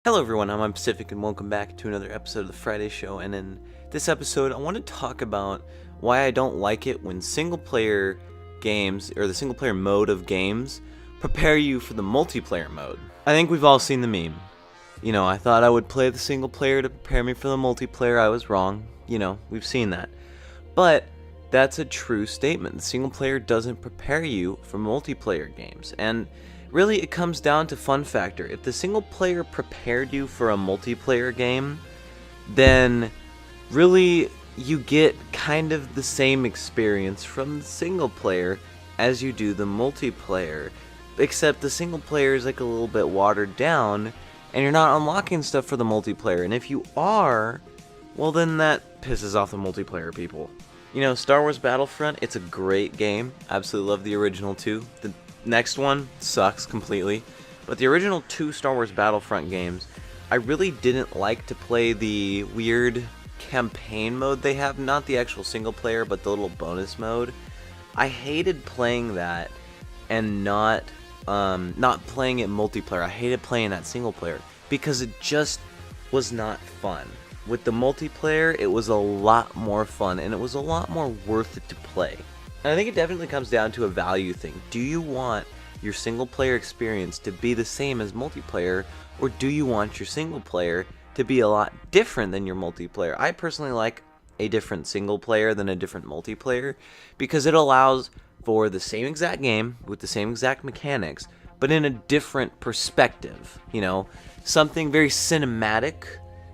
Hello everyone, I'm Pacific and welcome back to another episode of the Friday Show. And in this episode, I want to talk about why I don't like it when single player games, or the single player mode of games, prepare you for the multiplayer mode. I think we've all seen the meme. I thought I would play the single player to prepare me for the multiplayer. I was wrong. We've seen that. But that's a true statement. The single player doesn't prepare you for multiplayer games. And really, it comes down to fun factor. If the single player prepared you for a multiplayer game, then really you get kind of the same experience from the single player as you do the multiplayer. Except the single player is like a little bit watered down, and you're not unlocking stuff for the multiplayer. And if you are, well then that pisses off the multiplayer people. Star Wars Battlefront, it's a great game. Absolutely love the original too. The next one sucks completely, but the original 2 Star Wars Battlefront games, I really didn't like to play the weird campaign mode they have, not the actual single player, but the little bonus mode. I hated playing that and not playing it multiplayer. I hated playing that single player because it just was not fun. With the multiplayer, it was a lot more fun and it was a lot more worth it to play. And I think it definitely comes down to a value thing. Do you want your single player experience to be the same as multiplayer, or do you want your single player to be a lot different than your multiplayer? I personally like a different single player than a different multiplayer because it allows for the same exact game with the same exact mechanics, but in a different perspective. Something very cinematic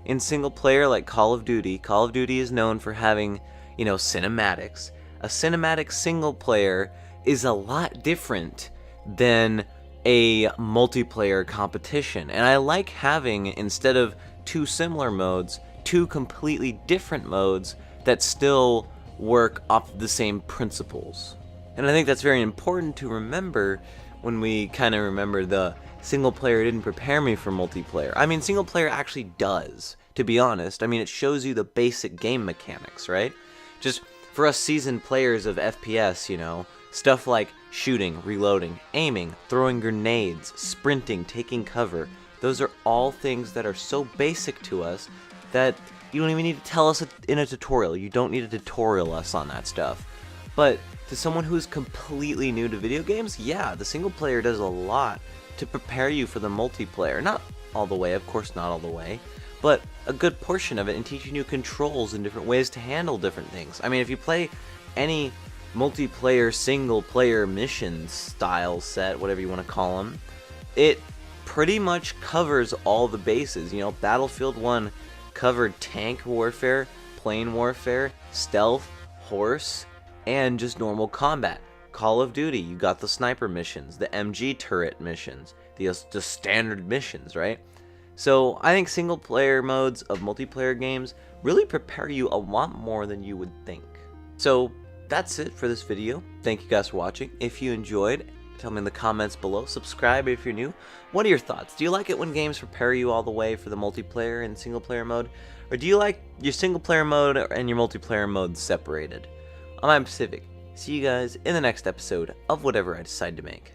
in single player, like Call of Duty. Call of Duty is known for having, cinematics. A cinematic single player is a lot different than a multiplayer competition. And I like having, instead of 2 similar modes, 2 completely different modes that still work off the same principles. And I think that's very important to remember when we kind of remember the single player didn't prepare me for multiplayer. I mean, single player actually does, to be honest. I mean, it shows you the basic game mechanics, right? Just for us seasoned players of FPS, stuff like shooting, reloading, aiming, throwing grenades, sprinting, taking cover, those are all things that are so basic to us that you don't even need to tell us in a tutorial. You don't need to tutorial us on that stuff. But to someone who's completely new to video games, yeah, the single player does a lot to prepare you for the multiplayer. Not all the way, of course not all the way, but a good portion of it, and teaching you controls and different ways to handle different things. I mean, if you play any multiplayer single player mission style set, whatever you want to call them, it pretty much covers all the bases. Battlefield 1 covered tank warfare, plane warfare, stealth, horse, and just normal combat. Call of Duty, you got the sniper missions, the MG turret missions, the standard missions, right? So I think single player modes of multiplayer games really prepare you a lot more than you would think. So that's it for this video. Thank you guys for watching. If you enjoyed, tell me in the comments below. Subscribe if you're new. What are your thoughts? Do you like it when games prepare you all the way for the multiplayer and single player mode? Or do you like your single player mode and your multiplayer mode separated? I'm Pacific. See you guys in the next episode of whatever I decide to make.